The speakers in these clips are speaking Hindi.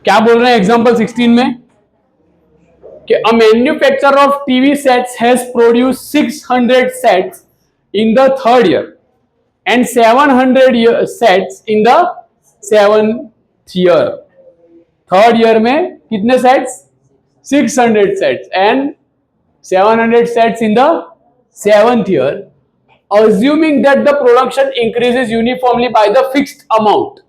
क्या बोल रहे हैं एग्जांपल 16 में कि a manufacturer of TV sets has produce 600 sets in the third year and 700 sets in the 7th year. Third year में कितने sets? 600 sets and 700 sets in the 7th year, assuming that the production increases uniformly by the fixed amount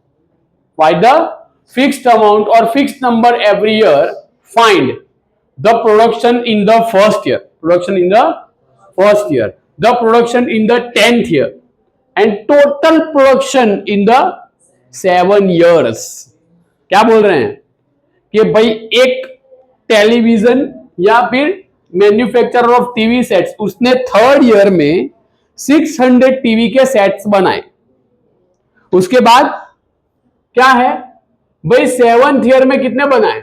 or fixed number every year, find the production in the first year, the production in the 10th year and total production in the 7 years। क्या बोल रहे हैं कि भाई एक टेलीविजन या फिर मैन्युफैक्चरर ऑफ टीवी सेट्स, उसने थर्ड ईयर में 600 टीवी के सेट्स बनाए। उसके बाद क्या है भाई, 7th ईयर में कितने बनाए?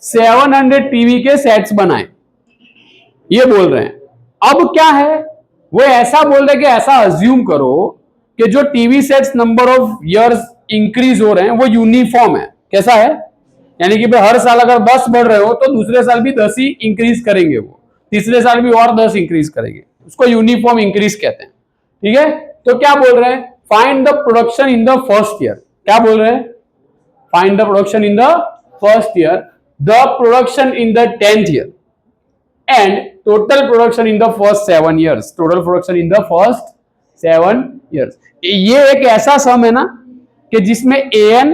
700 टीवी के सेट्स बनाए, ये बोल रहे हैं। अब क्या है, वो ऐसा बोल रहे कि ऐसा अज्यूम करो कि जो TV sets number of years increase हो रहे हैं वो यूनिफॉर्म है। कैसा है? यानी कि भाई हर साल अगर 10 बढ़ रहे हो तो दूसरे साल भी 10 ही इंक्रीज करेंगे, वो तीसरे साल भी और 10 इंक्रीज करेंगे, उसको यूनिफॉर्म इंक्रीज कहते हैं। ठीक है, तो क्या बोल रहे हैं? Find the production in the first year. क्या बोल रहे हैं? Find the production in the first year, the production in the 10th year and total production in the first 7 years, total production in the first 7 years। ये एक ऐसा सम है ना कि जिसमें AN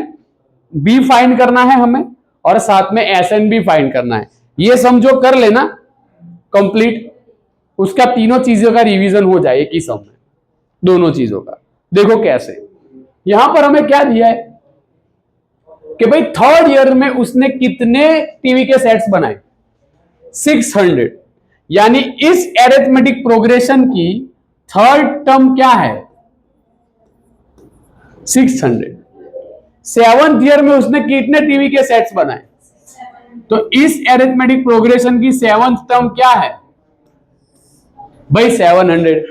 भी फाइंड करना है हमें और साथ में SN भी फाइंड करना है। ये सम जो कर लेना कंप्लीट, उसका तीनों चीजों का रिवीजन हो जाए एक ही सम में, दोनों चीजों का। देखो कैसे, यहां पर हमें क्या दिया है कि भाई थर्ड ईयर में उसने कितने टीवी के सेट्स बनाए? 600। यानी इस एरिथमेटिक प्रोग्रेशन की थर्ड टर्म क्या है? 600। 7th ईयर में उसने कितने टीवी के सेट्स बनाए? तो इस एरिथमेटिक प्रोग्रेशन की 7th टर्म क्या है भाई? 700।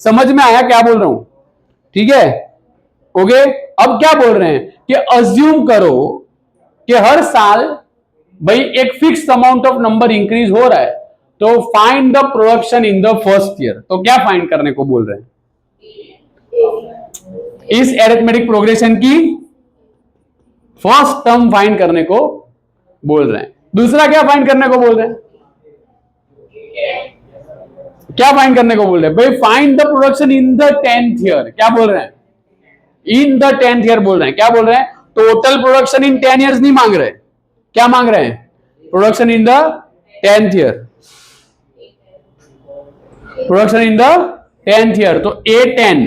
समझ में आया क्या बोल रहा हूं? ठीक है, ओके। अब क्या बोल रहे हैं कि अज्यूम करो कि हर साल भाई एक fix amount of number increase हो रहा है, तो find the production in the first year. तो क्या फाइंड करने को बोल रहे हैं? इस एरिथमेटिक प्रोग्रेशन की फर्स्ट टर्म फाइंड करने को बोल रहे हैं। दूसरा क्या फाइंड करने को बोल रहे हैं? क्या फाइंड करने को बोल रहे हैं भाई? Find the production in the 10th year. क्या बोल रहे हैं? इन द 10th ईयर बोल रहे हैं। क्या बोल रहे हैं? टोटल प्रोडक्शन इन 10 years नहीं मांग रहे, क्या मांग रहे हैं? Production in the 10th year, production in the 10th year. तो A10,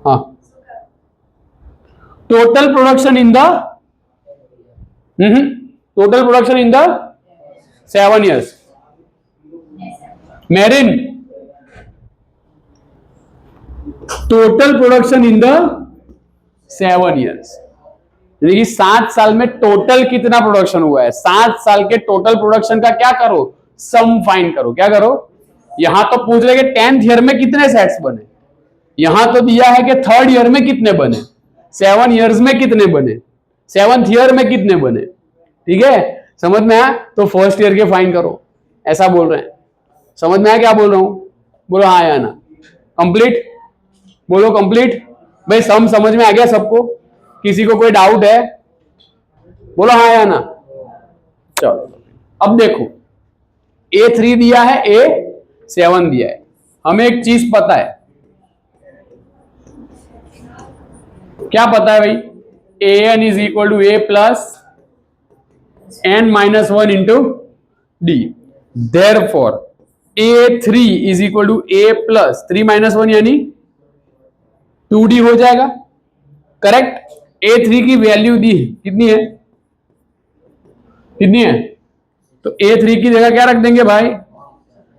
हाँ, total production in the total production in the 7 years। Marine, total production in the 7 years, यानी कि 7 साल में टोटल कितना प्रोडक्शन हुआ है? 7 साल के टोटल प्रोडक्शन का क्या करो? सम फाइंड करो। क्या करो? यहां तो पूछ रहे कि 10th ईयर में कितने सेट्स बने, यहां तो दिया है कि थर्ड ईयर में कितने बने, 7 years में कितने बने, 7th ईयर में कितने बने। ठीक है, समझ में आया? तो फर्स्ट ईयर के फाइंड करो, ऐसा बोल रहे हैं। समझ में आया क्या बोल रहा हूं? बोलो हाँ या ना। कंप्लीट बोलो, कंप्लीट। भाई सम समझ में आ गया सबको? किसी को कोई डाउट है? बोलो हाँ या ना। चलो अब देखो, A3 दिया है, A7 दिया है। हमें एक चीज पता है, क्या पता है भाई? AN is equal to A plus N-1 into D। Therefore A3 is equal to A plus 3-1 यानी 2D हो जाएगा। करेक्ट? A3 की वैल्यू दी कितनी है? कितनी है? तो A3 की जगह क्या रख देंगे भाई?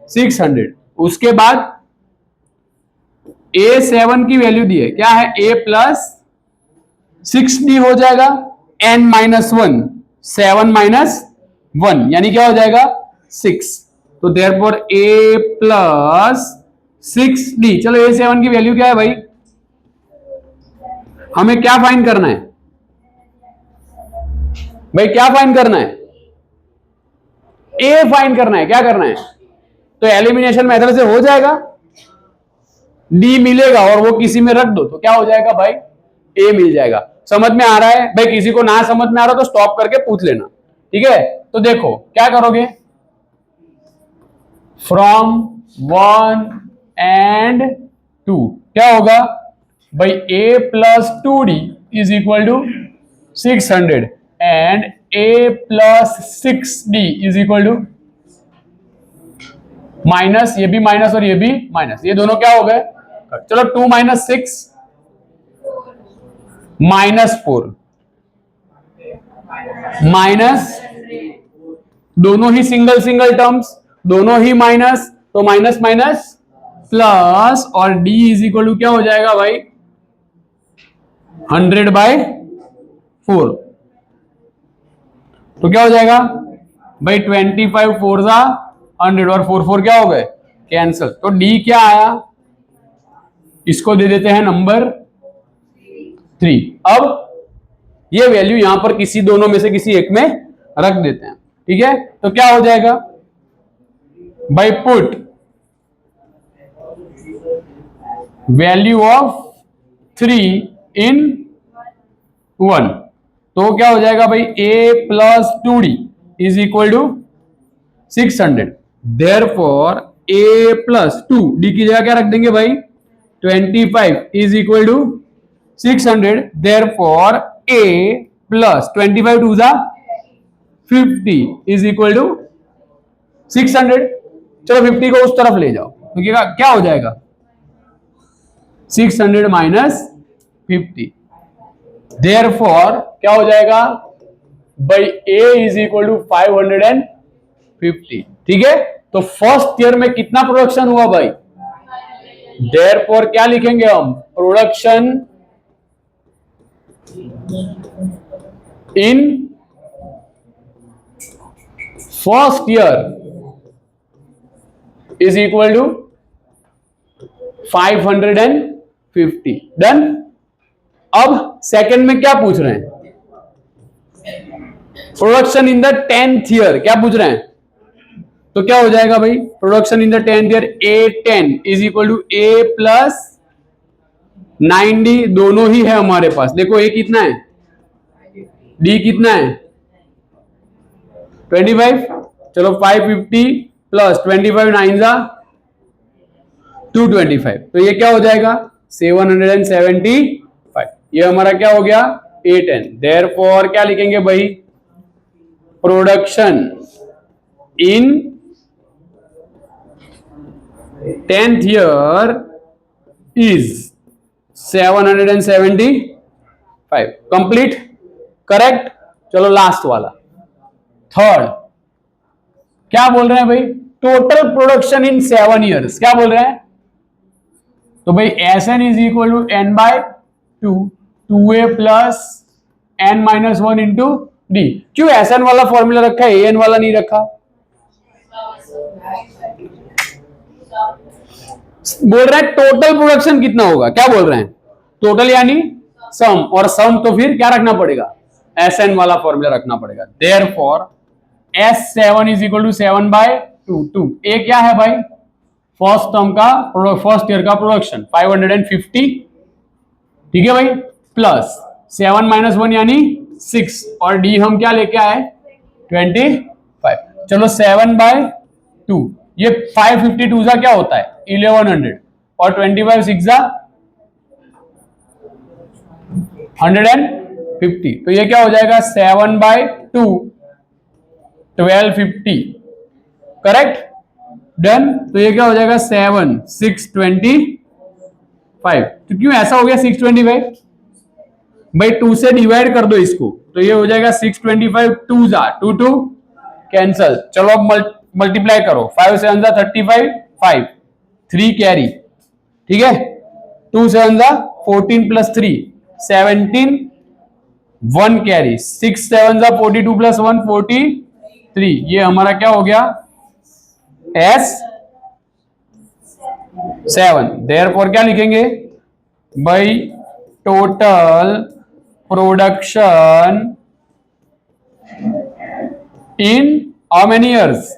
600। उसके बाद A7 की वैल्यू दी है, क्या है? A प्लस 6D हो जाएगा, N-1, 7-1 यानी क्या हो जाएगा? 6। तो देयरफॉर A प्लस 6D। चलो A7 की वैल्यू क्या है भाई, हमें क्या फाइंड करना है भाई, क्या फाइंड करना है, ए फाइंड करना है, क्या करना है, तो एलिमिनेशन मेथड से हो जाएगा, डी मिलेगा और वो किसी में रख दो तो क्या हो जाएगा भाई, ए मिल जाएगा। समझ में आ रहा है भाई, किसी को ना समझ में आ रहा तो स्टॉप करके पूछ लेना, ठीक है। तो देखो क्या करोगे, फ्रॉम 1 and 2 क्या होगा भाई, a plus 2d is equal to 600 and a plus 6d is equal to minus, ये भी माइनस और ये भी माइनस, ये दोनों क्या हो गए, चलो 2 minus 6 -4 माइनस, दोनों ही सिंगल सिंगल टर्म्स, दोनों ही माइनस, तो माइनस माइनस प्लस, और d इज इक्वल टू क्या हो जाएगा भाई, 100/4, तो क्या हो जाएगा भाई 25 4 जा 100 और 4 4 क्या हो गए कैंसल, तो d क्या आया, इसको दे देते हैं नंबर 3। अब ये वैल्यू यहां पर किसी दोनों में से किसी एक में रख देते हैं, ठीक है। तो क्या हो जाएगा भाई, पुट वैल्यू ऑफ 3 in 1, तो क्या हो जाएगा भाई, a plus 2d is equal to 600, therefore a plus 2d की जगह क्या रख देंगे भाई, 25 is equal to 600, therefore a plus 25 2 जा 50 is equal to 600। चलो 50 को उस तरफ ले जाओ तो क्या हो जाएगा, 600 माइनस 50, therefore क्या हो जाएगा भाई, a is equal to 550, ठीक है। तो फर्स्ट ईयर में कितना प्रोडक्शन हुआ भाई, therefore क्या लिखेंगे हम, production in first year is equal to 550, done. अब सेकंड में क्या पूछ रहे हैं, production in the 10th year, क्या पूछ रहे हैं, तो क्या हो जाएगा भाई, production in the 10th year A10 is equal to A plus 9D, दोनों ही है हमारे पास, देखो A कितना है, D कितना है 25, चलो 550 प्लस 25 9 जा 225, तो ये क्या हो जाएगा 775, ये हमारा क्या हो गया A10, देयरफॉर क्या लिखेंगे भाई, production in 10th year is 775, complete, correct. चलो लास्ट वाला थर्ड, क्या बोल रहे हैं भाई, टोटल प्रोडक्शन इन 7 ईयर्स, क्या बोल रहे हैं, तो भाई Sn is equal to n/2 2a plus n-1 into D. क्यों Sn वाला फॉर्मूला रखा है, An वाला नहीं रखा, बोल रहे हैं टोटल प्रोडक्शन कितना होगा, क्या बोल रहे हैं, टोटल यानी सम, और सम तो फिर क्या रखना पड़ेगा, Sn वाला फॉर्मूला रखना पड़ेगा। Therefore S7 is equal to 7/2, A क्या है भाई, फर्स्ट टर्म का फर्स्ट ईयर का प्रोडक्शन 550, ठीक है भाई, प्लस 7 - 1 यानी 6, और डी हम क्या लेके आए 25, चलो 7/2, ये 552 जा क्या होता है 1100, और 25 6 जा 150, तो ये क्या हो जाएगा 7/2 1250, करेक्ट, डन। तो ये क्या हो जाएगा 7 625, तो क्यों ऐसा हो गया 625 भाई, 2 से डिवाइड कर दो इसको, तो ये हो जाएगा 625 2 जा 2 2 कैंसल, चलो अब मल्टीप्लाई करो, 5 7 जा 35 5 3 कैरी, ठीक है, 2 7 जा 14 प्लस 3 17 1 कैरी, 6 7 जा 42 प्लस 1 43, ये हमारा क्या हो गया S 7, देयरफॉर क्या लिखेंगे भाई, total production in how many years?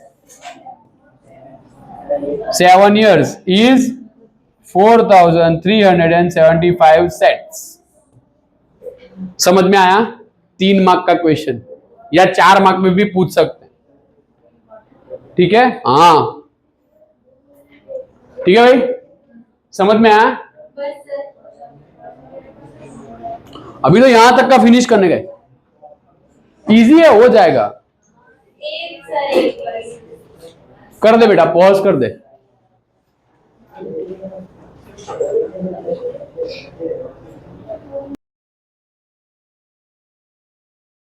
7 years is 4375 sets. समझ में आया? 3 मार्क का क्वेश्चन या 4 मार्क में भी पूछ सकते हैं। ठीक है, हाँ ठीक है भाई, समझ में आया? अभी तो यहां तक का फिनिश करने गए, इजी है, हो जाएगा। कर दे बेटा, पॉज कर दे।